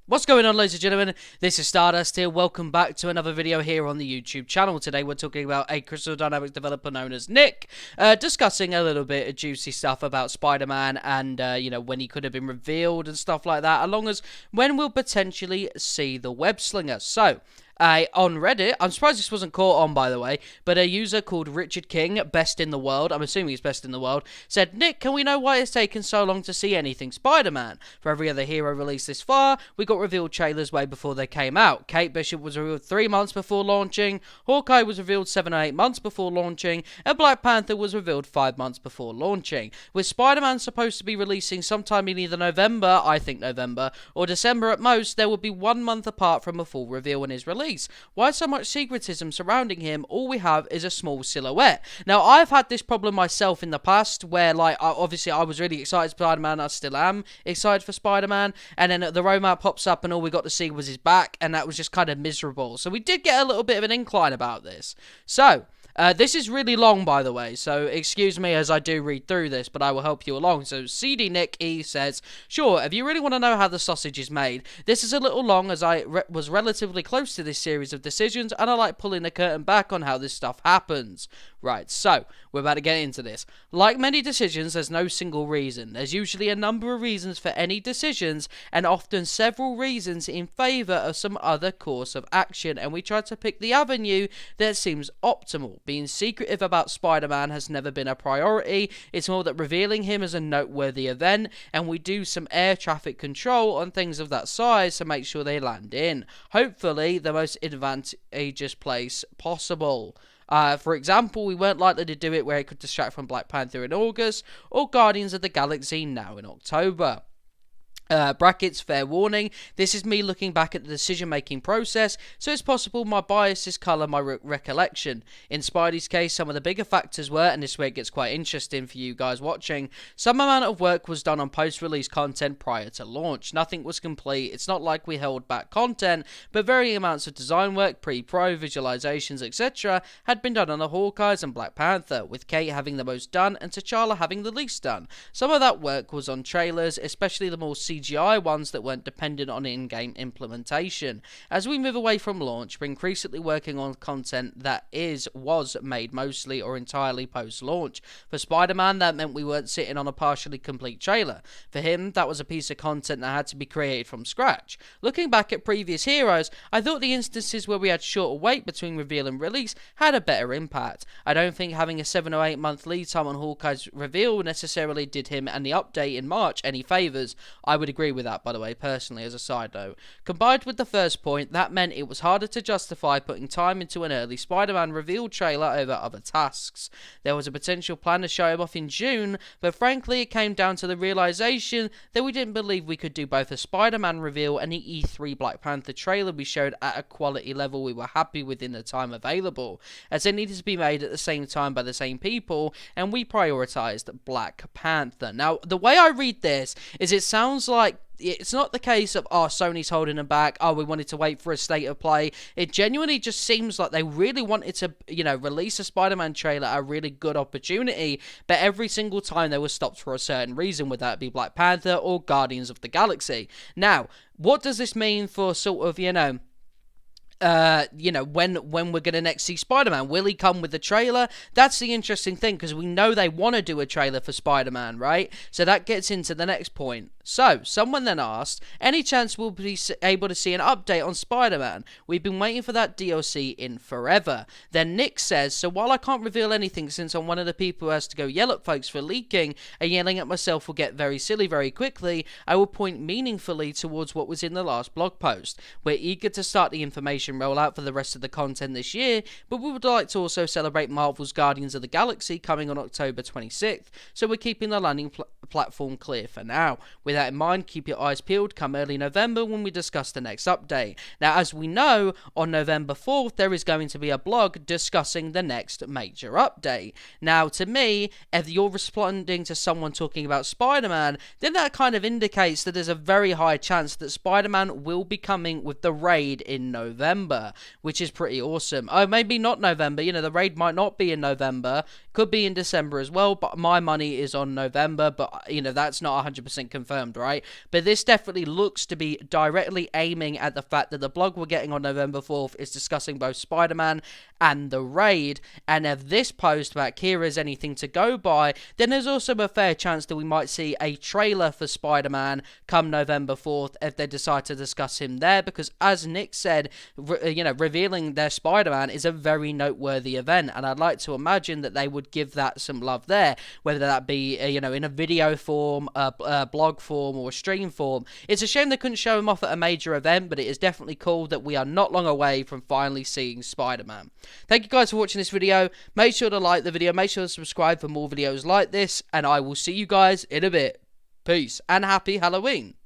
What's going on, ladies and gentlemen? This is Stardust here. Welcome back to another video here on the YouTube channel. Today we're talking about a Crystal Dynamics developer known as Nick, discussing a little bit of juicy stuff about Spider-Man and, when he could have been revealed and stuff like that, along as when we'll potentially see the web slinger. So, on Reddit, I'm surprised this wasn't caught on, by the way, but a user called Richard King, best in the world, I'm assuming he's best in the world, said, Nick, can we know why it's taken so long to see anything Spider-Man? For every other hero released this far, we got revealed trailers way before they came out. Kate Bishop was revealed 3 months before launching, Hawkeye was revealed 7 or 8 months before launching, and Black Panther was revealed 5 months before launching. With Spider-Man supposed to be releasing sometime in either November, I think November, or December at most, there will be 1 month apart from a full reveal in his release. Why so much secretism surrounding him? All we have is a small silhouette. Now, I've had this problem myself in the past where, obviously I was really excited for Spider-Man. I still am excited for Spider-Man. And then the roadmap pops up and all we got to see was his back. And that was just kind of miserable. So we did get a little bit of an incline about this. So, this is really long, by the way, so excuse me as I do read through this, but I will help you along. So, CD Nick E says, sure, if you really want to know how the sausage is made, this is a little long as I was relatively close to this series of decisions, and I like pulling the curtain back on how this stuff happens. Right, so, we're about to get into this. Like many decisions, there's no single reason. There's usually a number of reasons for any decisions, and often several reasons in favour of some other course of action, and we try to pick the avenue that seems optimal. Being secretive about Spider-Man has never been a priority. It's more that revealing him is a noteworthy event, and we do some air traffic control on things of that size to make sure they land in, hopefully, the most advantageous place possible. For example, we weren't likely to do it where it could distract from Black Panther in August, or Guardians of the Galaxy now in October. Brackets, fair warning, this is me looking back at the decision-making process, so it's possible my biases colour my recollection. In Spidey's case, some of the bigger factors were, and this is where it gets quite interesting for you guys watching, some amount of work was done on post-release content prior to launch. Nothing was complete. It's not like we held back content, but varying amounts of design work, pre-pro, visualizations, etc. had been done on the Hawkeyes and Black Panther, with Kate having the most done and T'Challa having the least done. Some of that work was on trailers, especially the more CGI ones that weren't dependent on in-game implementation. As we move away from launch, we're increasingly working on content that was made mostly or entirely post-launch. For Spider-Man, that meant we weren't sitting on a partially complete trailer. For him, that was a piece of content that had to be created from scratch. Looking back at previous heroes, I thought the instances where we had shorter wait between reveal and release had a better impact. I don't think having a 7 or 8 month lead time on Hawkeye's reveal necessarily did him and the update in March any favours. I would agree with that, by the way, personally, as a side note. Combined with the first point, that meant it was harder to justify putting time into an early Spider-Man reveal trailer over other tasks. There was a potential plan to show him off in June, but frankly, it came down to the realization that we didn't believe we could do both a Spider-Man reveal and the E3 Black Panther trailer we showed at a quality level we were happy with in the time available, as it needed to be made at the same time by the same people, and we prioritized Black Panther. Now, the way I read this is it sounds like it's not the case of, Sony's holding them back, we wanted to wait for a state of play. It genuinely just seems like they really wanted to, release a Spider-Man trailer at a really good opportunity, but every single time they were stopped for a certain reason, whether that be Black Panther or Guardians of the Galaxy. Now, what does this mean for sort of, when we're going to next see Spider-Man? Will he come with the trailer? That's the interesting thing, because we know they want to do a trailer for Spider-Man, right? So that gets into the next point. So, someone then asked, any chance we'll be able to see an update on Spider-Man? We've been waiting for that DLC in forever. Then Nick says, so while I can't reveal anything since I'm one of the people who has to go yell at folks for leaking, and yelling at myself will get very silly very quickly, I will point meaningfully towards what was in the last blog post. We're eager to start the information rollout for the rest of the content this year, but we would like to also celebrate Marvel's Guardians of the Galaxy coming on October 26th, so we're keeping the landing platform clear for now. With that in mind, keep your eyes peeled come early November when we discuss the next update. Now, as we know, on November 4th, there is going to be a blog discussing the next major update. Now, to me, if you're responding to someone talking about Spider-Man, then that kind of indicates that there's a very high chance that Spider-Man will be coming with the raid in November, which is pretty awesome. Oh, maybe not November, the raid might not be in November, could be in December as well, but my money is on November, but, that's not 100% confirmed confirmed, right? But this definitely looks to be directly aiming at the fact that the blog we're getting on November 4th is discussing both Spider-Man and the raid, and if this post about Kira is anything to go by, then there's also a fair chance that we might see a trailer for Spider-Man come November 4th if they decide to discuss him there, because as Nick said, revealing their Spider-Man is a very noteworthy event, and I'd like to imagine that they would give that some love there, whether that be in a video form, a blog form, or a stream form. It's a shame they couldn't show him off at a major event, but it is definitely cool that we are not long away from finally seeing Spider-Man. Thank you guys for watching this video. Make sure to like the video, make sure to subscribe for more videos like this, and I will see you guys in a bit. Peace, and happy Halloween.